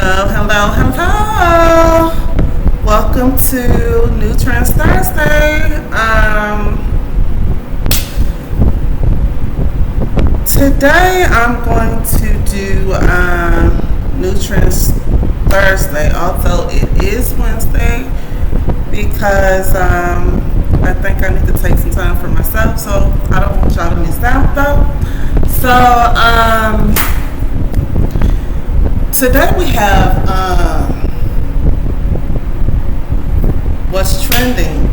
Hello, hello, hello. Welcome to New Trends Thursday. Today I'm going to do New Trends Thursday, although it is Wednesday, because I think I need to take some time for myself, so I don't want y'all to miss out though. So, today we have what's trending,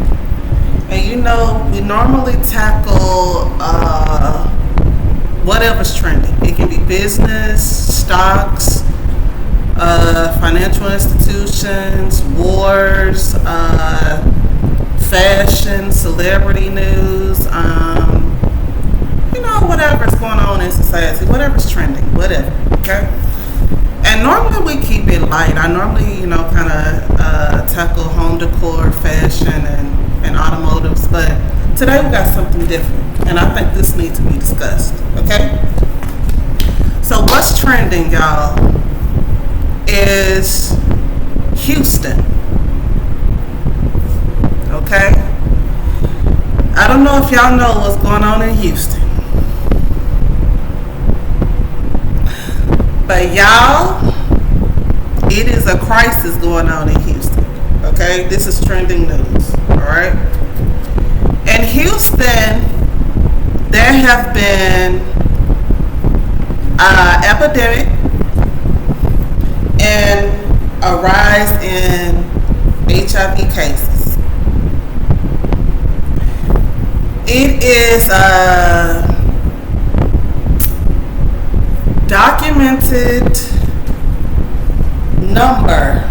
and we normally tackle whatever's trending. It can be business, stocks, financial institutions, wars, fashion, celebrity news, whatever's going on in society, whatever's trending, whatever, okay? And normally we keep it light. I normally, kind of tackle home decor, fashion, and automotives. But today we got something different, and I think this needs to be discussed. Okay. So what's trending, y'all, is Houston. Okay. I don't know if y'all know what's going on in Houston. But y'all, it is a crisis going on in Houston. Okay, this is trending news. All right. In Houston, there have been epidemic and a rise in HIV cases. It is documented number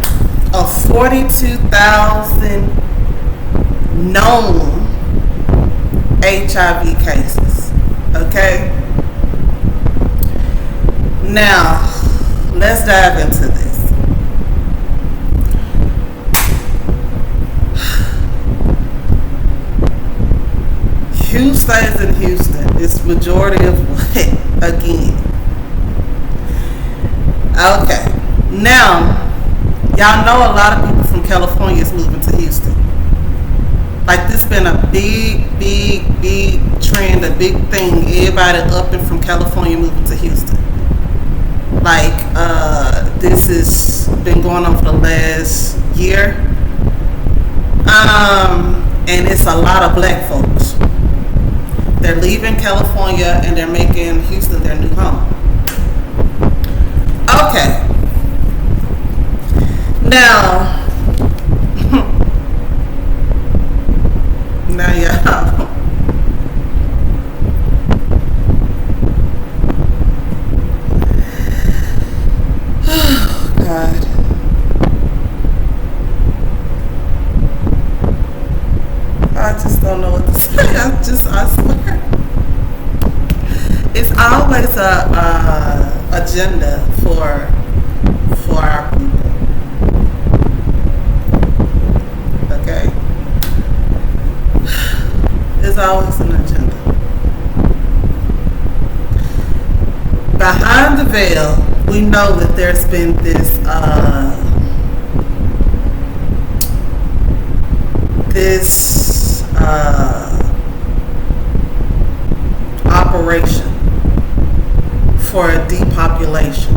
of 42,000 known HIV cases. Okay? Now, let's dive into this. Who stays in Houston? It's majority of what? Again. Okay. Now, y'all know a lot of people from California is moving to Houston. Like, this been a big trend, a big thing. Everybody up and from California moving to Houston. Like, this has been going on for the last year. And it's a lot of black folks. They're leaving California and they're making Houston their new home. Okay. Now y'all. Oh, God. I just don't know what to say. I swear. It's always a agenda for our people. Okay? There's always an agenda. Behind the veil, we know that there's been this operation for a depopulation.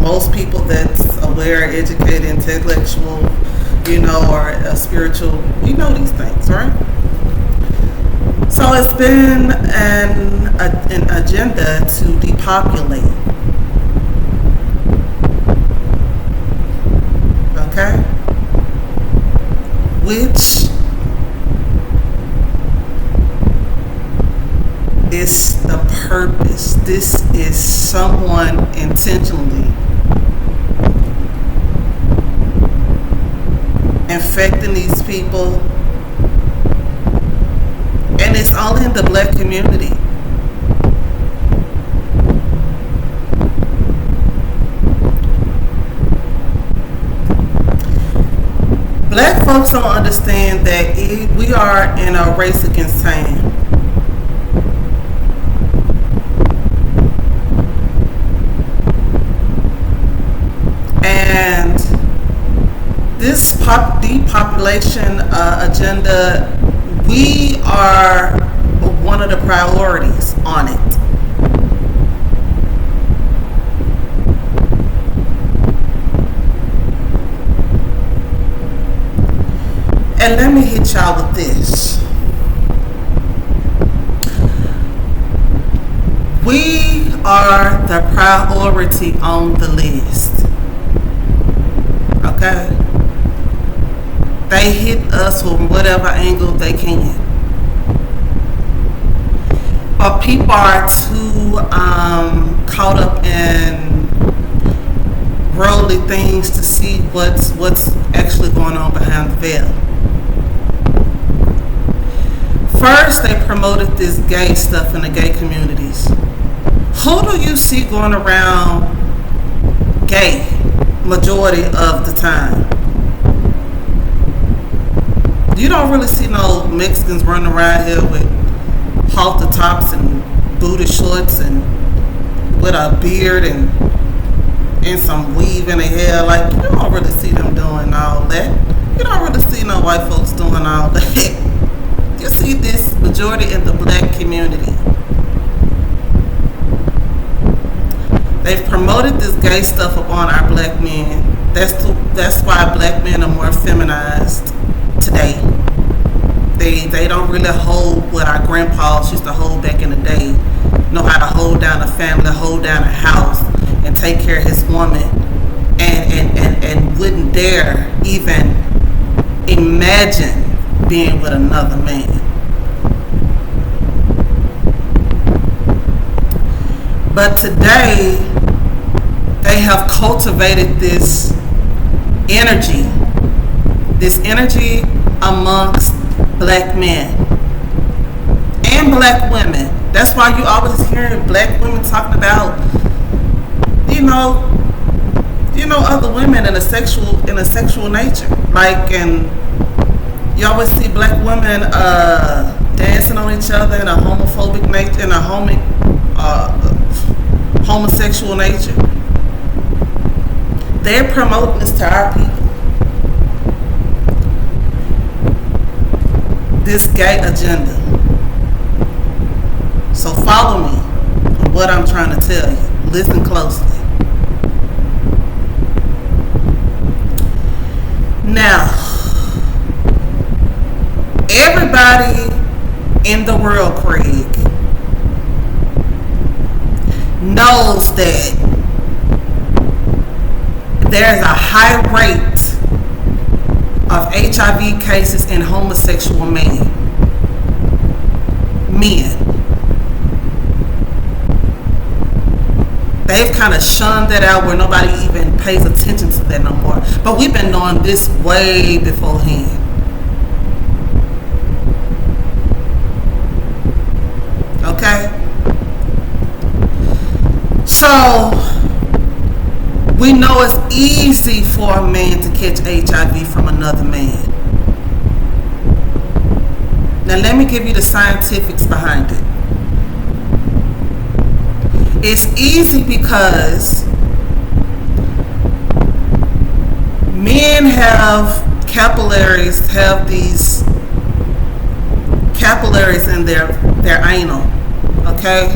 Most people that's aware, educated, intellectual, or spiritual, these things, right? So it's been an agenda to depopulate. Okay? Which is the purpose. This is someone intentionally infecting these people, and it's only in the black community. Black folks don't understand that we are in a race against time. this depopulation agenda, we are one of the priorities on it. And let me hit y'all with this. We are the priority on the list. Okay? They hit us from whatever angle they can. But people are too caught up in worldly things to see what's actually going on behind the veil. First, they promoted this gay stuff in the gay communities. Who do you see going around gay majority of the time? You don't really see no Mexicans running around here with halter tops and booty shorts and with a beard and some weave in their hair. Like, you don't really see them doing all that. You don't really see no white folks doing all that. You see this majority in the black community. They've promoted this gay stuff upon our black men. That's why black men are more feminized today. They don't really hold what our grandpas used to hold back in the day. Know how to hold down a family, hold down a house, and take care of his woman, and wouldn't dare even imagine being with another man. But today, they have cultivated this energy amongst black men and black women. That's why you always hear black women talking about, other women in a sexual nature. Like, and you always see black women dancing on each other in a homophobic nature, in a homosexual nature. They're promoting this to our people. This gay agenda. So follow me on what I'm trying to tell you. Listen closely. Now, everybody in the world, Craig, knows that there's a high rate of HIV cases in homosexual men. They've kind of shunned that out where nobody even pays attention to that no more. But we've been knowing this way beforehand. Okay? So, we know it's easy for a man to catch HIV from another man. Now let me give you the scientifics behind it. It's easy because men have these capillaries in their anal, okay?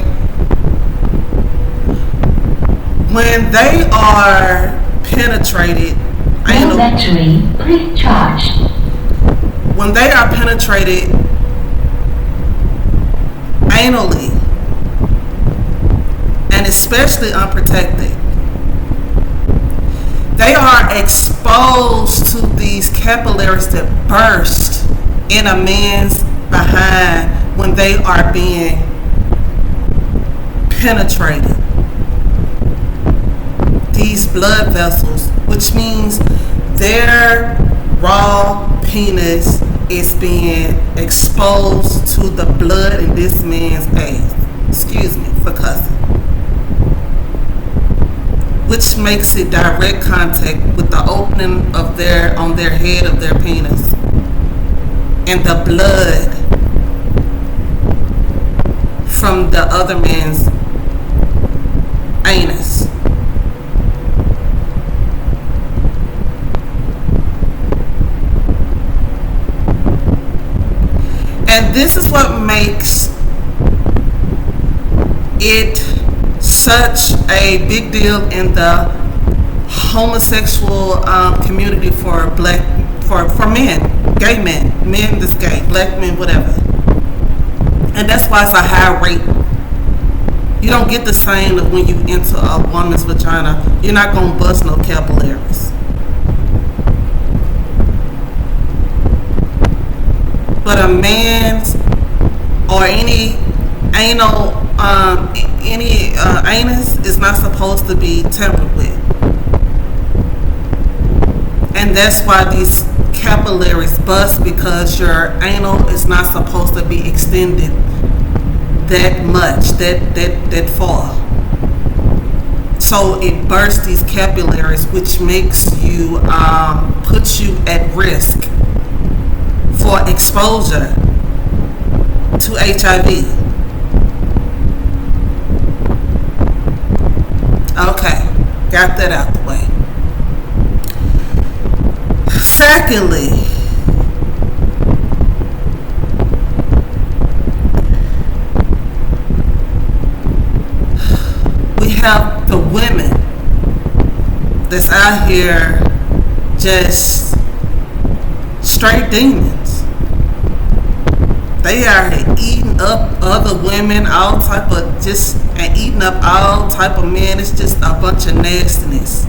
When they are penetrated when they are penetrated anally, and especially unprotected, they are exposed to these capillaries that burst in a man's behind when they are being penetrated. These blood vessels, which means their raw penis is being exposed to the blood in this man's ass. Excuse me for cussing. Which makes it direct contact with the opening of on their head of their penis and the blood from the other man's anus. And this is what makes it such a big deal in the homosexual community for men, gay men that's gay, black men, whatever. And that's why it's a high rate. You don't get the same of when you enter a woman's vagina. You're not going to bust no capillaries. But a man's or any anal anus is not supposed to be tampered with. And that's why these capillaries bust, because your anal is not supposed to be extended that much, that far. So it bursts these capillaries, which makes you puts you at risk for exposure to HIV. Okay, got that out the way. Secondly, we have the women that's out here just straight demons. They are eating up other women, all type of and eating up all type of men. It's just a bunch of nastiness.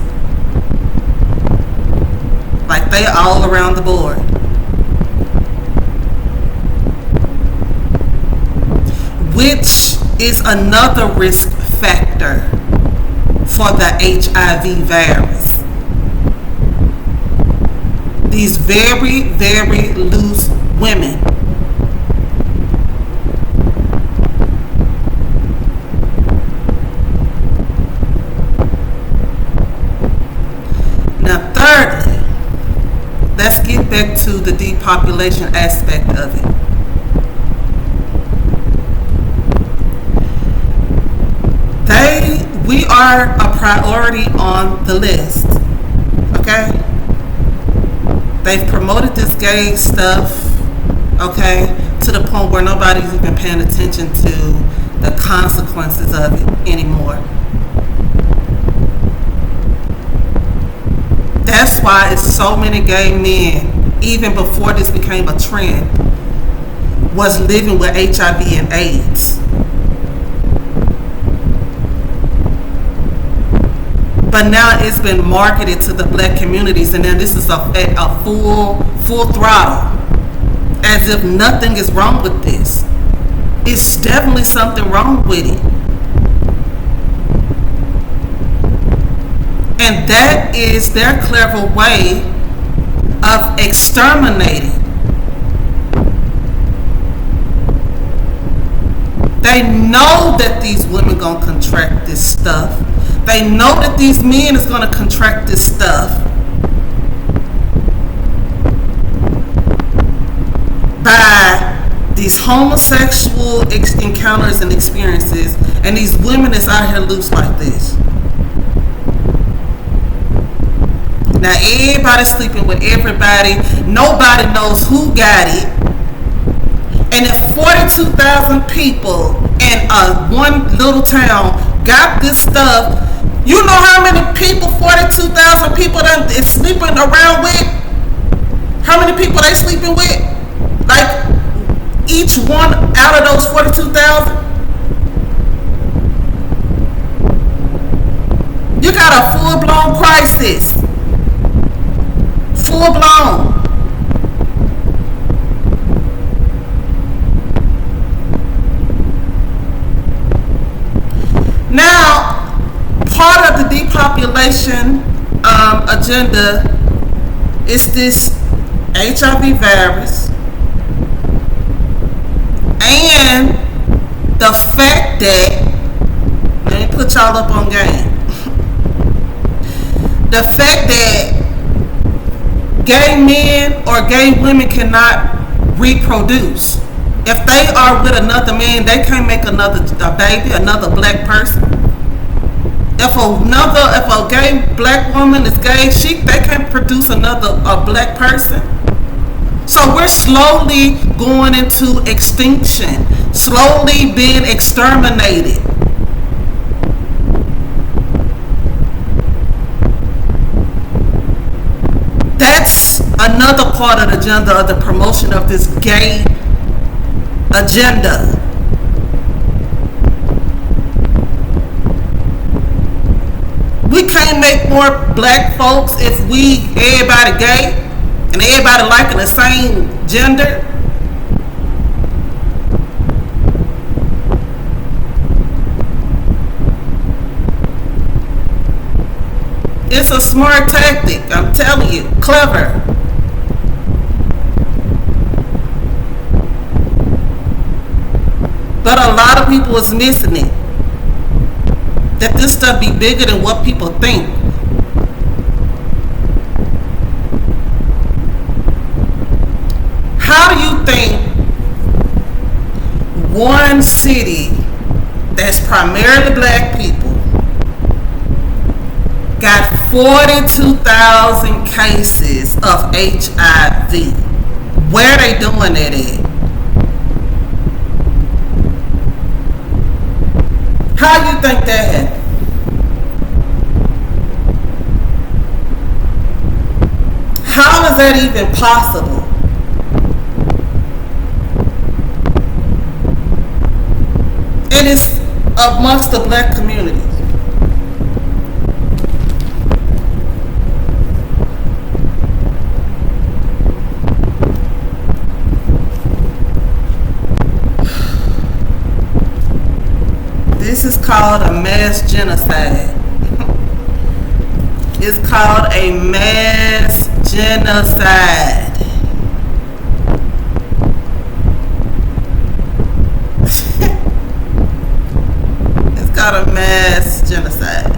Like, they all around the board. Which is another risk factor for the HIV virus. These very, very loose women. Now, thirdly, let's get back to the depopulation aspect of it. We are a priority on the list. Okay? They've promoted this gay stuff, okay, to the point where nobody's even paying attention to the consequences of it anymore. That's why it's so many gay men, even before this became a trend, was living with HIV and AIDS. But now it's been marketed to the black communities, and then this is a full throttle, as if nothing is wrong with this. It's definitely something wrong with it. And that is their clever way of exterminating. They know that these women gonna contract this stuff. They know that these men is gonna contract this stuff by these homosexual encounters and experiences, and these women is out here loose like this. Now everybody's sleeping with everybody. Nobody knows who got it. And if 42,000 people in one little town got this stuff, you know how many people 42,000 people is sleeping around with? How many people they sleeping with? Like, each one out of those 42,000? You got a full-blown crisis. Full-blown. Now, part of the depopulation agenda is this HIV virus, and the fact that, let me put y'all up on game, the fact that gay men or gay women cannot reproduce. If they are with another man, they can't make a baby, another black person. If a gay black woman is gay, they can't produce a black person. So we're slowly going into extinction, slowly being exterminated. That's another part of the agenda of the promotion of this gay agenda. We can't make more black folks if everybody gay and everybody liking the same gender. It's a smart tactic, I'm telling you, clever. But a lot of people is missing it. That this stuff be bigger than what people think. How do you think one city that's primarily black people got 42,000 cases of HIV? Where are they doing it at? How do you think that happened? How is that even possible? And it's amongst the black community. This is called a mass genocide. It's called a mass genocide. It's called a mass genocide.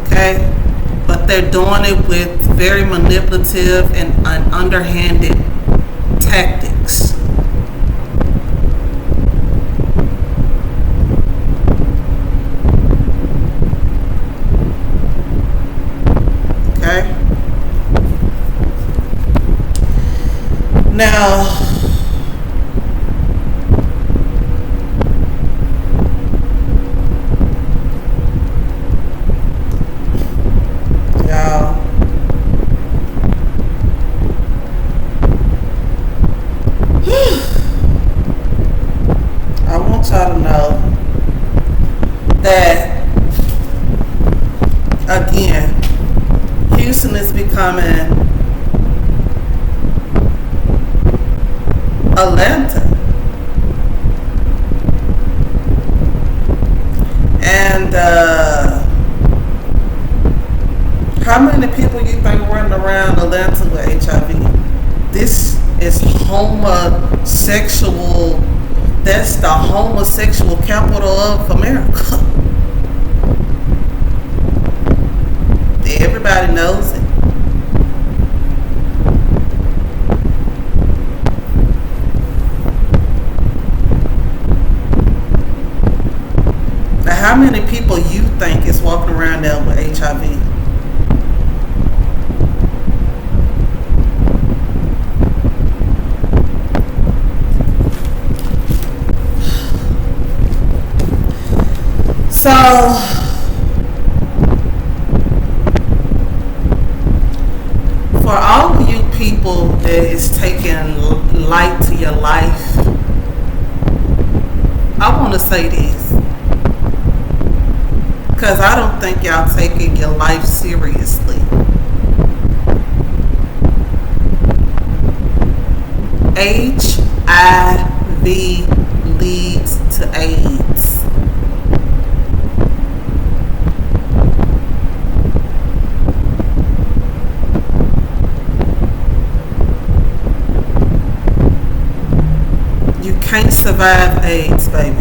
Okay? But they're doing it with very manipulative and underhanded tactics. Now, y'all, I want y'all to know that, again, Houston is becoming Atlanta. And how many people you think running around Atlanta with HIV? This is homosexual. That's the homosexual capital of America. Everybody knows it. How many people you think is walking around there with HIV? So, for all of you people that is taking light to your life, I want to say this. Because I don't think y'all taking your life seriously. HIV leads to AIDS. You can't survive AIDS, baby.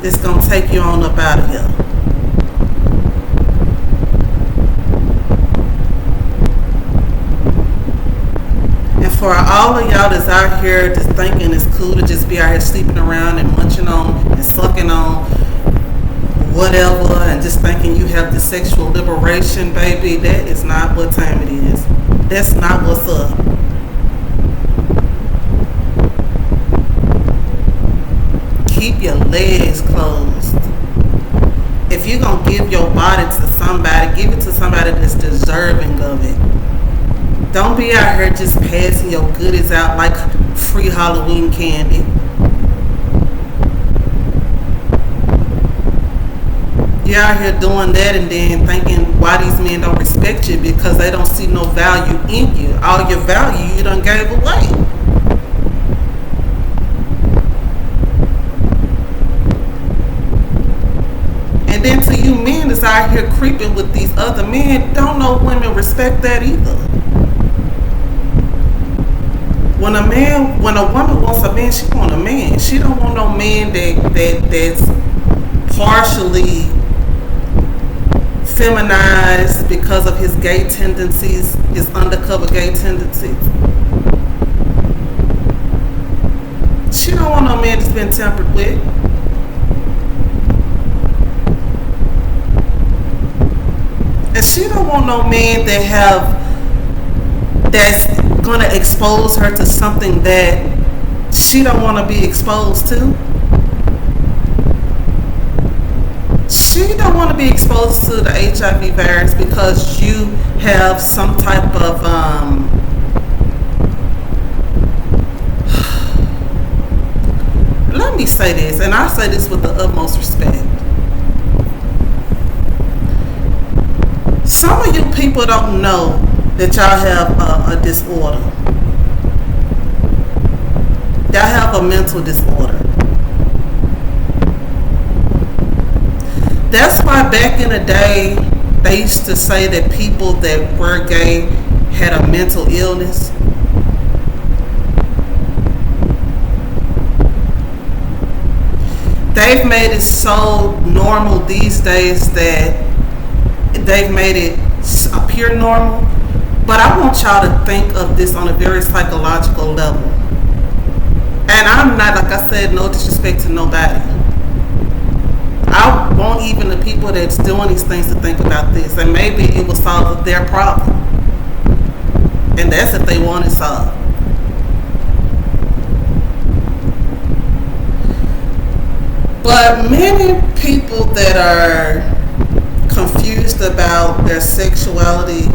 It's gonna take you on up out of here. And for all of y'all that's out here just thinking it's cool to just be out here sleeping around and munching on and sucking on whatever and just thinking you have the sexual liberation, baby, that is not what time it is. That's not what's up. Keep your legs closed. If you're going to give your body to somebody, give it to somebody that's deserving of it. Don't be out here just passing your goodies out like free Halloween candy. You're out here doing that and then thinking why these men don't respect you because they don't see no value in you. All your value you done gave away. And then to you men that's out here creeping with these other men, don't know women respect that either. When a woman wants a man, she want a man. She don't want no man that's partially feminized because of his gay tendencies, his undercover gay tendencies. She don't want no man that's been tampered with. And she don't want no man that's gonna expose her to something that she don't want to be exposed to. She don't want to be exposed to the HIV virus because you have some type of let me say this, and I say this with the utmost respect. Some of you people don't know that y'all have a disorder. Y'all have a mental disorder. That's why back in the day, they used to say that people that were gay had a mental illness. They've made it so normal these days that they've made it appear normal. But I want y'all to think of this on a very psychological level. And I'm not, like I said, no disrespect to nobody. I want even the people that's doing these things to think about this, and maybe it will solve their problem. And that's if they want it solved. But many people that are confused about their sexuality,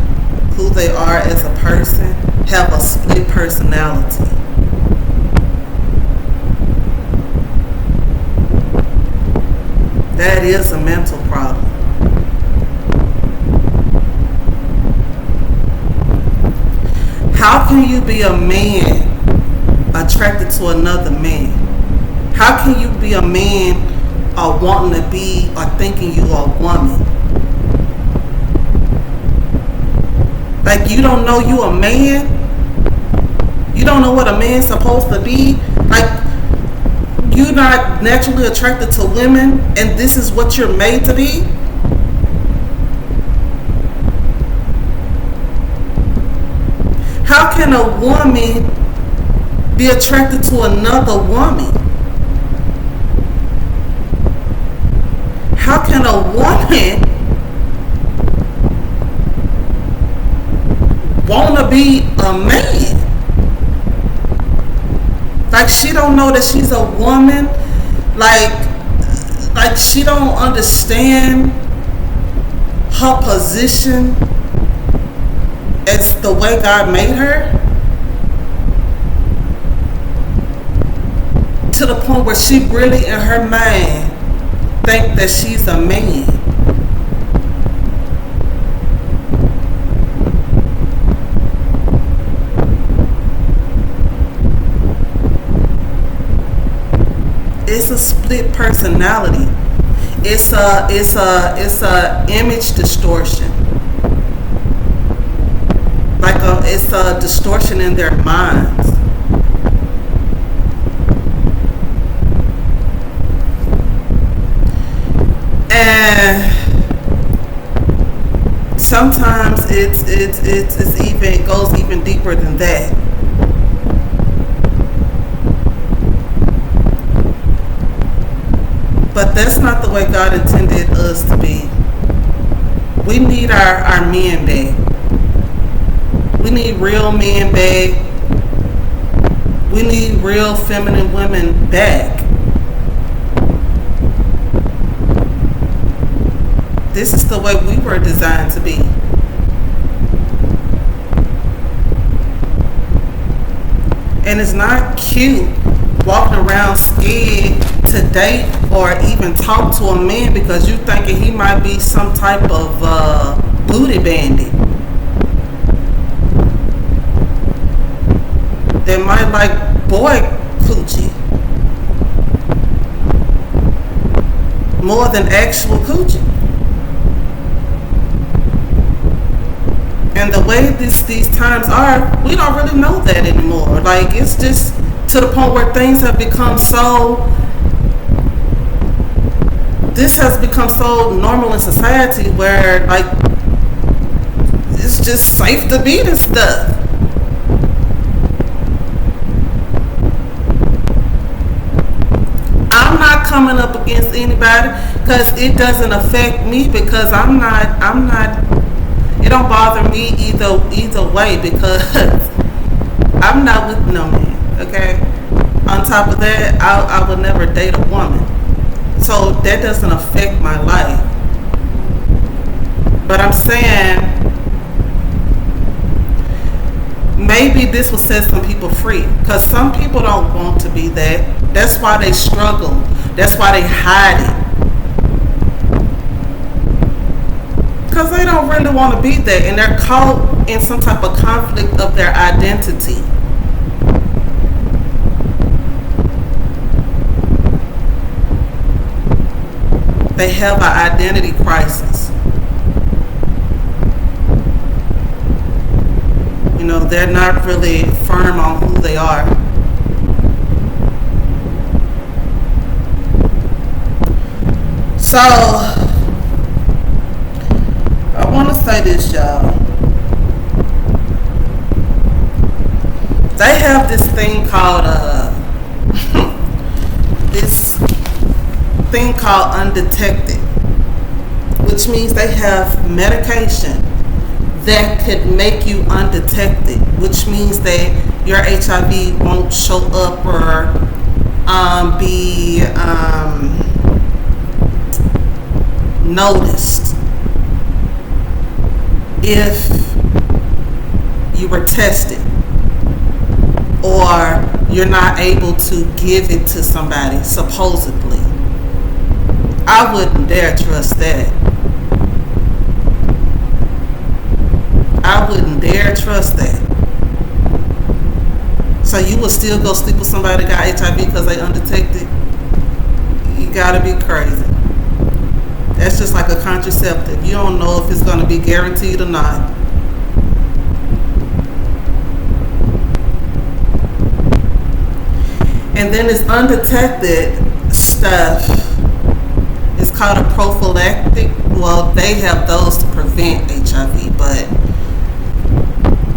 who they are as a person, have a split personality. That is a mental problem. How can you be a man attracted to another man? How can you be a man or wanting to be or thinking you are a woman? Like you don't know you a man? You don't know what a man's supposed to be? Like you're not naturally attracted to women and this is what you're made to be? How can a woman be attracted to another woman? How can a woman want to be a man? Like she don't know that she's a woman. Like she don't understand her position as the way God made her. To the point where she really in her mind think that she's a man. It's a split personality. It's a image distortion. It's a distortion in their minds. And sometimes it goes even deeper than that. But that's not the way God intended us to be. We need our men back. We need real men back. We need real feminine women back. This is the way we were designed to be. And it's not cute walking around scared to date or even talk to a man because you thinking he might be some type of booty bandit that might like boy coochie more than actual coochie. And the way these times are, we don't really know that anymore. Like, it's just to the point where things have become so, this has become so normal in society where, like, it's just safe to be this stuff. I'm not coming up against anybody because it doesn't affect me because I'm not, it don't bother me either way because I'm not with no man, okay? On top of that, I would never date a woman. So that doesn't affect my life. But I'm saying, maybe this will set some people free because some people don't want to be that. That's why they struggle. That's why they hide it. Because they don't really want to be there and they're caught in some type of conflict of their identity. They have an identity crisis. You know, they're not really firm on who they are. So, I want to say this, y'all. They have this thing called undetected, which means they have medication that could make you undetected, which means that your HIV won't show up or be noticed if you were tested or you're not able to give it to somebody, supposedly. I wouldn't dare trust that. I wouldn't dare trust that. So you would still go sleep with somebody that got HIV because they undetected? You gotta be crazy. That's just like a contraceptive. You don't know if it's going to be guaranteed or not. And then this undetected stuff is called a prophylactic. Well, they have those to prevent HIV, but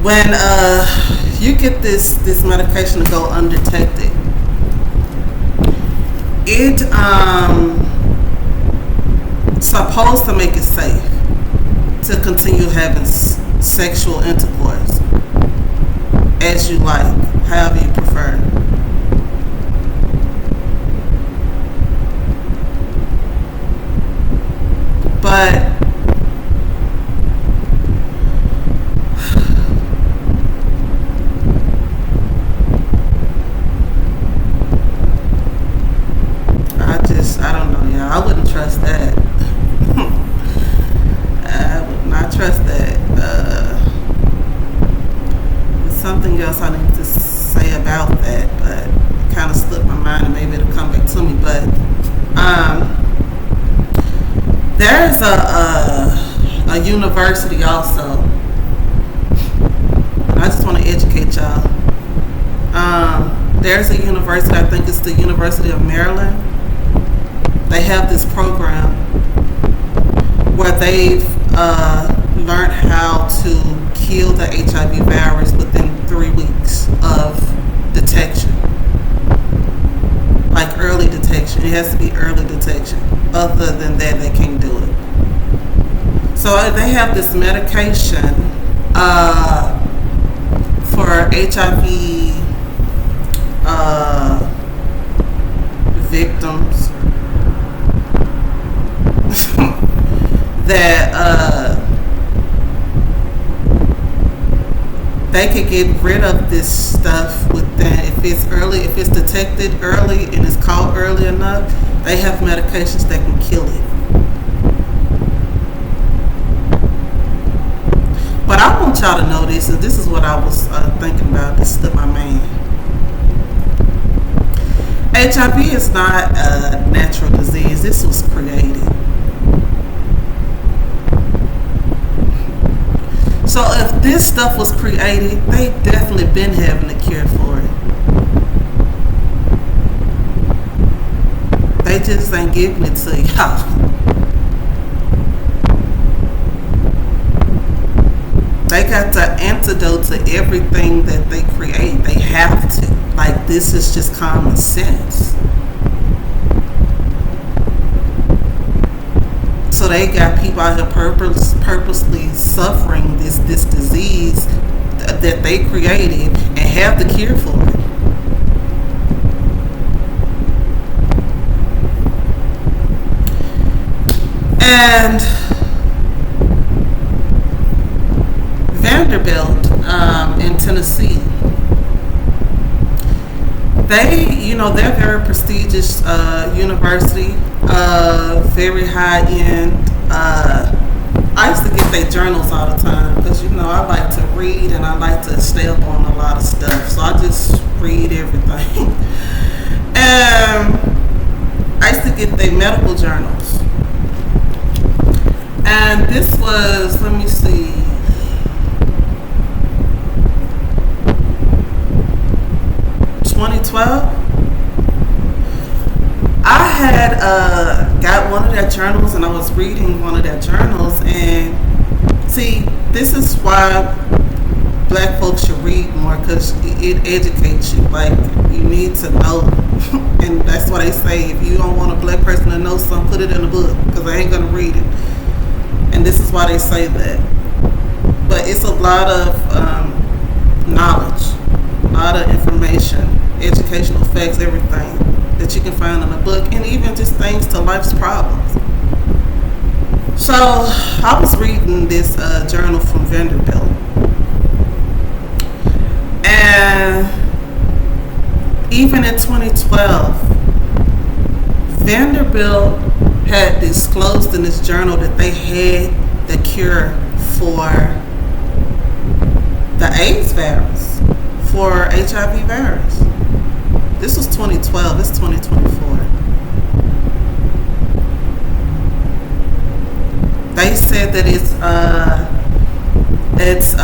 when you get this medication to go undetected, it supposed to make it safe to continue having sexual intercourse as you like, however you prefer. But I don't know, y'all. I wouldn't trust that. I would not trust that. There's something else I need to say about that, but it kind of slipped my mind and maybe it'll come back to me. But there's a university also. I just want to educate y'all. There's a university, I think it's the University of Maryland. They have this program where they've learned how to kill the HIV virus within 3 weeks of detection. Like early detection. It has to be early detection. detection. Other than that, they can't do it. So they have this medication for HIV victims that they could get rid of this stuff with that if it's detected early and it's caught early enough. They have medications that can kill it. But I want y'all to know this, and this is what I was thinking about. This to my man. HIV is not a natural disease. This was created. So if this stuff was created, they definitely been having a cure for it. They just ain't giving it to y'all. They got the antidote to everything that they create. They have to. Like, this is just common sense. So they got people out here purposely suffering this disease that they created and have the cure for it. And Vanderbilt in Tennessee, they're very prestigious university, very high end. I used to get their journals all the time because I like to read and I like to stay up on a lot of stuff, so I just read everything. And I used to get their medical journals, and this was, let me see, 2012. I had got one of their journals, and I was reading one of their journals, and see, this is why black folks should read more, because it educates you. Like, you need to know. And that's why they say, if you don't want a black person to know something, put it in a book, because I ain't gonna read it. And this is why they say that. But it's a lot of knowledge, a lot of information, educational facts, everything that you can find in a book, and even just things to life's problems. So I was reading this journal from Vanderbilt, and even in 2012, Vanderbilt had disclosed in this journal that they had the cure for the AIDS virus, for HIV virus. This was 2012, it's 2024. They said that it's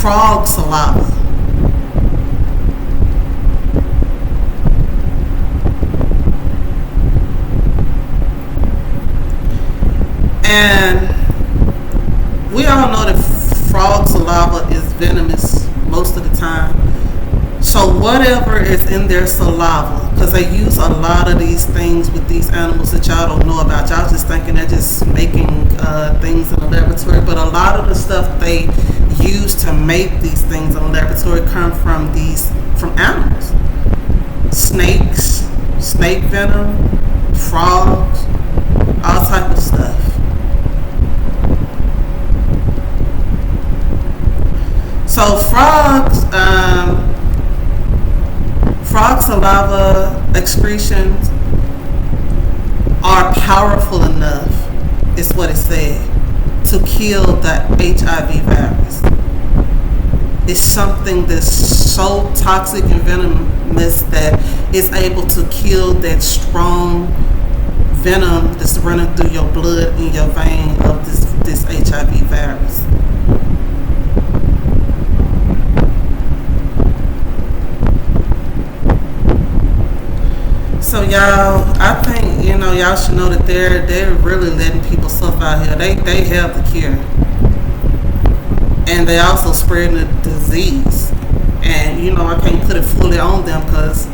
frog saliva. And we all know that frog saliva is venomous most of the time. So whatever is in their saliva, because they use a lot of these things with these animals that y'all don't know about. Y'all just thinking they're just making things in the laboratory, but a lot of the stuff they use to make these things in the laboratory come from animals. Snakes, snake venom, frogs, all type of stuff. So frog saliva excretions are powerful enough, is what it said, to kill the HIV virus. It's something that's so toxic and venomous that it's able to kill that strong venom that's running through your blood in your vein of this HIV virus. So y'all, I think y'all should know that they're really letting people suffer out here. They have the cure, and they also spreading the disease. And I can't put it fully on them because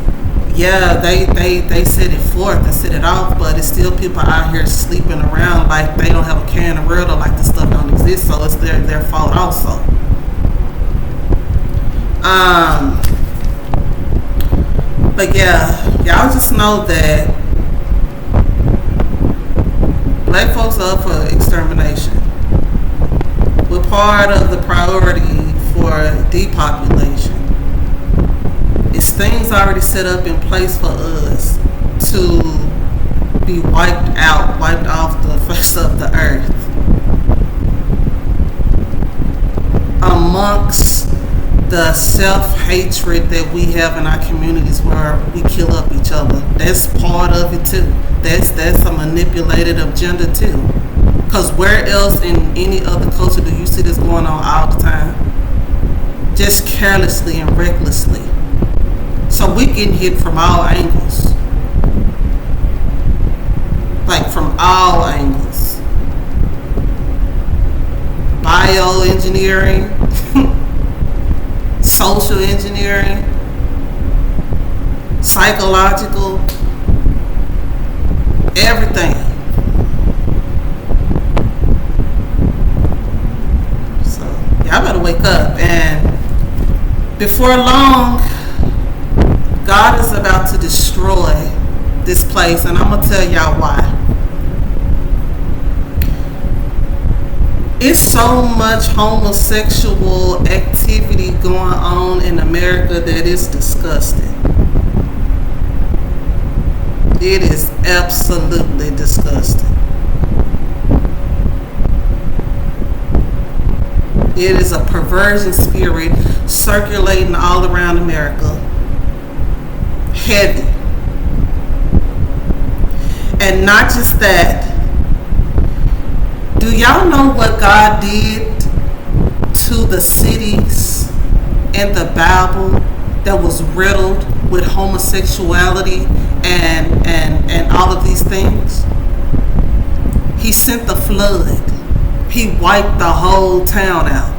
yeah, they set it forth and set it off, but it's still people out here sleeping around like they don't have a care in the world or like this stuff don't exist, so it's their fault also. But yeah, y'all just know that black folks are up for extermination. We're part of the priority for depopulation. It's things already set up in place for us to be wiped off the face of the earth. Amongst the self-hatred that we have in our communities where we kill up each other. That's part of it too. That's a manipulated agenda too. Because where else in any other culture do you see this going on all the time? Just carelessly and recklessly. So we getting hit from all angles. Like from all angles. Bioengineering, social engineering, psychological, everything. So y'all better wake up, and before long, God is about to destroy this place, and I'm gonna tell y'all why. It's so much homosexual activity going on in America that is disgusting. It is absolutely disgusting. It is a perversion spirit circulating all around America. Heavy. And not just that. Do y'all know what God did to the cities in the Bible that was riddled with homosexuality and all of these things? He sent the flood. He wiped the whole town out.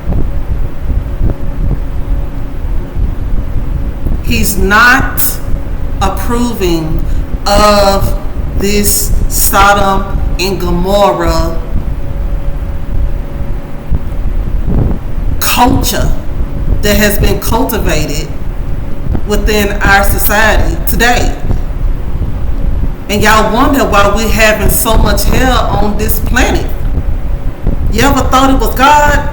He's not approving of this Sodom and Gomorrah culture that has been cultivated within our society today. And y'all wonder why we're having so much hell on this planet. You ever thought it was God?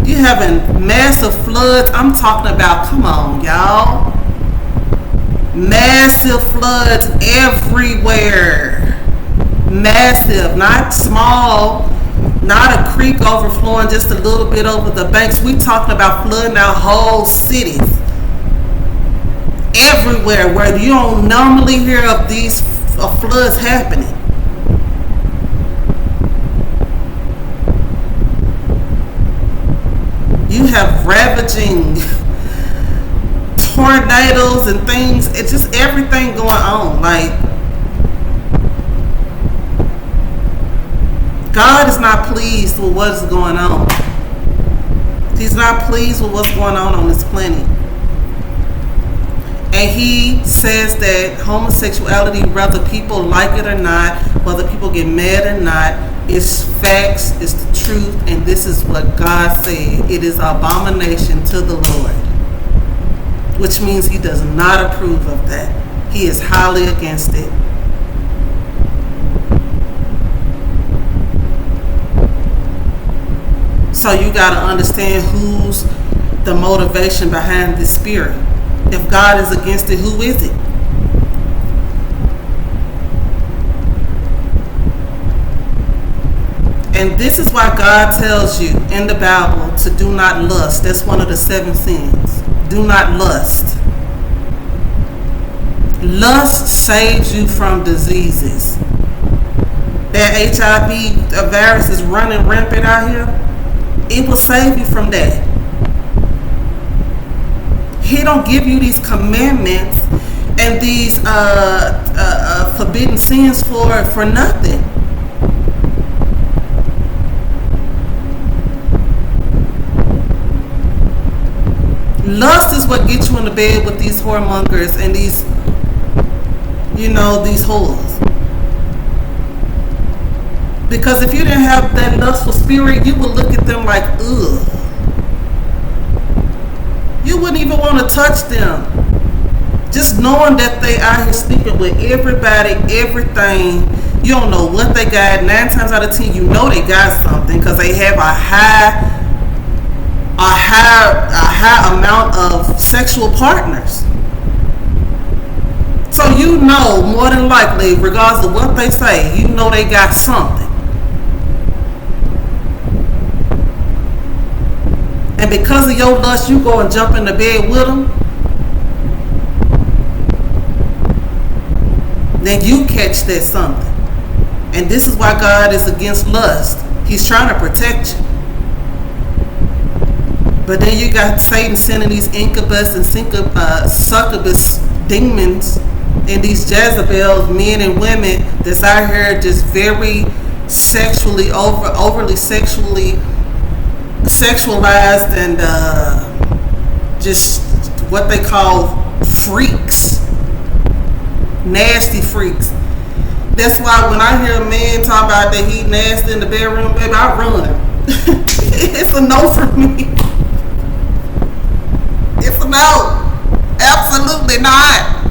You having massive floods. I'm talking about, come on, y'all. Massive floods everywhere. Massive, not small. Not a creek overflowing just a little bit over the banks. We talking about flooding our whole cities. Everywhere where you don't normally hear of these floods happening. You have ravaging tornadoes and things. It's just everything going on. Like, God is not pleased with what is going on. He's not pleased with what's going on this planet. And he says that homosexuality, whether people like it or not, whether people get mad or not, it's facts, it's the truth, and this is what God said. It is abomination to the Lord. Which means he does not approve of that. He is highly against it. So you got to understand who's the motivation behind this spirit. If God is against it, who is it? And this is why God tells you in the Bible to do not lust. That's one of the 7 sins. Do not lust. Lust saves you from diseases. That HIV virus is running rampant out here. It will save you from that. He don't give you these commandments and these forbidden sins for nothing. Lust is what gets you in the bed with these whoremongers and these, these whores. Because if you didn't have that lustful spirit, you would look at them like, ugh. You wouldn't even want to touch them. Just knowing that they out here sleeping with everybody, everything. You don't know what they got. 9 times out of 10, you know they got something because they have a high amount of sexual partners. So you know more than likely, regardless of what they say, you know they got something. And because of your lust, you go and jump in the bed with them. Then you catch that something. And this is why God is against lust. He's trying to protect you. But then you got Satan sending these incubus and succubus demons and these Jezebels, men and women that's out here just very sexually, overly sexually sexualized and just what they call freaks. Nasty freaks. That's why when I hear a man talk about that he nasty in the bedroom, baby, I run. It's a no for me. It's a no. Absolutely not.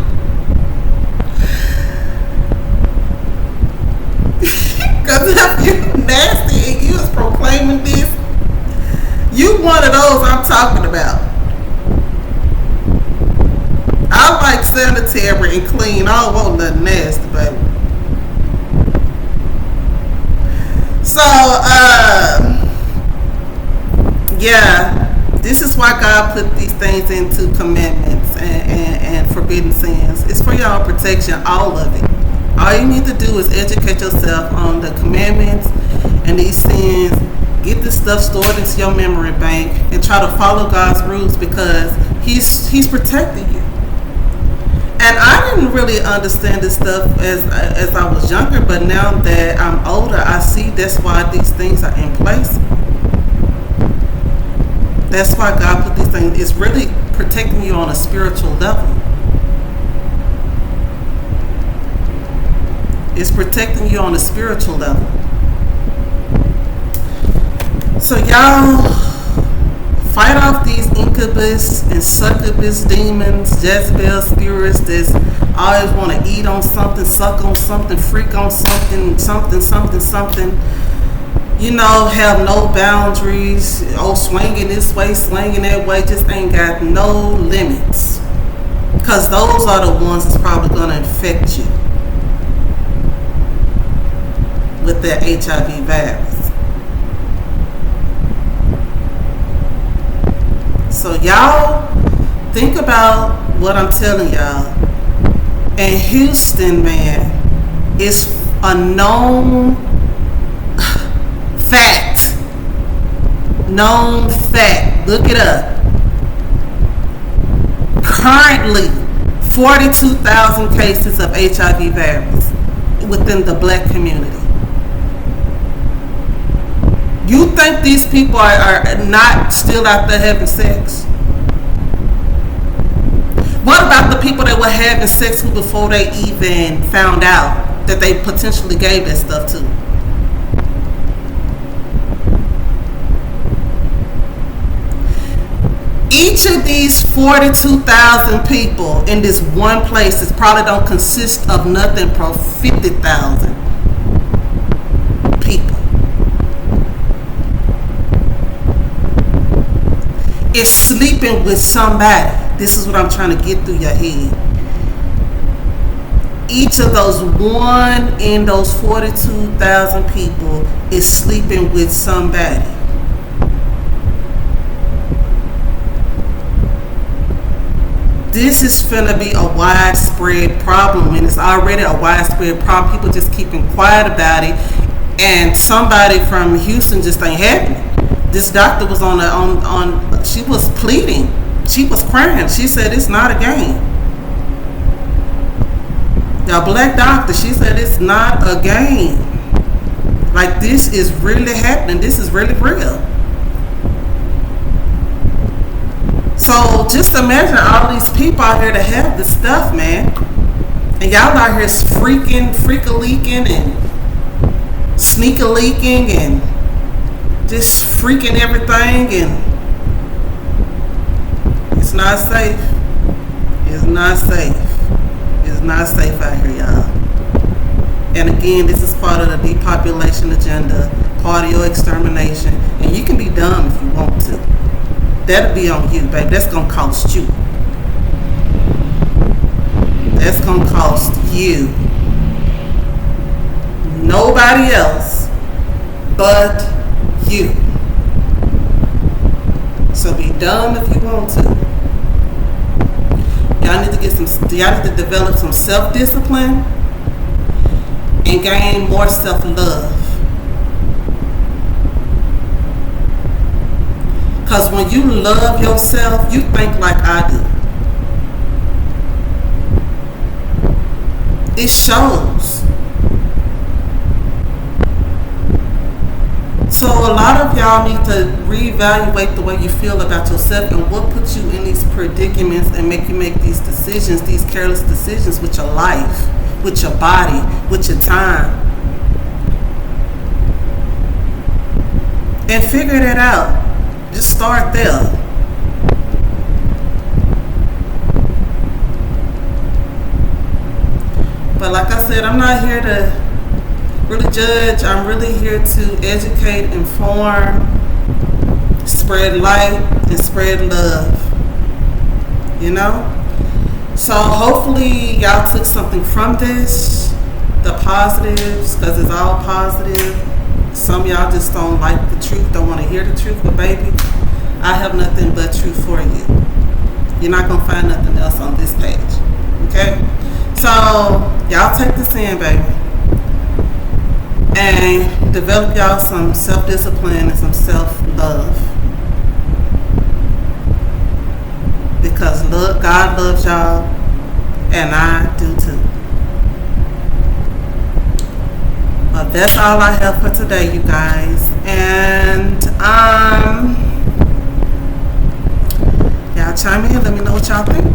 Because if you nasty and you is proclaiming this, you one of those I'm talking about. I like sanitary and clean. I don't want nothing nasty, baby. So, this is why God put these things into commandments and forbidden sins. It's for y'all protection, all of it. All you need to do is educate yourself on the commandments and these sins. Get this stuff stored into your memory bank and try to follow God's rules because He's protecting you. And I didn't really understand this stuff as I was younger, but now that I'm older, I see that's why these things are in place. That's why God put these things. It's really protecting you on a spiritual level. It's protecting you on a spiritual level. So y'all fight off these incubus and succubus demons, Jezebel spirits that's always want to eat on something, suck on something, freak on something, something. Have no boundaries. Swinging this way, swinging that way, just ain't got no limits. Because those are the ones that's probably going to infect you with that HIV virus. So y'all think about what I'm telling y'all. And Houston, man, is a known fact. Known fact. Look it up. Currently, 42,000 cases of HIV virus within the black community. You think these people are not still out there having sex? What about the people that were having sex with before they even found out that they potentially gave that stuff to? Each of these 42,000 people in this one place is probably don't consist of nothing but 50,000 people. Is sleeping with somebody. This is what I'm trying to get through your head. Each of those one in those 42,000 people is sleeping with somebody. This is finna be a widespread problem, and it's already a widespread problem. People just keeping quiet about it, and somebody from Houston just ain't having it. This doctor was she was pleading. She was crying. She said it's not a game. The black doctor, she said it's not a game. Like, this is really happening. This is really real. So just imagine all these people out here that have this stuff, man. And y'all out here freak-a-leaking and sneak-a-leaking and just freaking everything, and it's not safe. It's not safe. It's not safe out here, y'all. And again, this is part of the depopulation agenda, part of your extermination. And you can be dumb if you want to. That'll be on you, baby. That's gonna cost you. That's gonna cost you. Nobody else but you. So be dumb if you want to. Y'all need to develop some self-discipline and gain more self-love. Because when you love yourself, you think like I do. It shows. So a lot of y'all need to reevaluate the way you feel about yourself and what puts you in these predicaments and make you make these decisions, these careless decisions with your life, with your body, with your time. And figure that out. Just start there. But like I said, I'm not here to really judge. I'm really here to educate, inform, spread light, and spread love. You know? So hopefully y'all took something from this, the positives, because it's all positive. Some of y'all just don't like the truth, don't want to hear the truth, but baby, I have nothing but truth for you. You're not going to find nothing else on this page. Okay? So, y'all take this in, baby. And develop y'all some self-discipline and some self-love. Because God loves y'all, and I do too. Well, that's all I have for today, you guys. And y'all chime in, let me know what y'all think.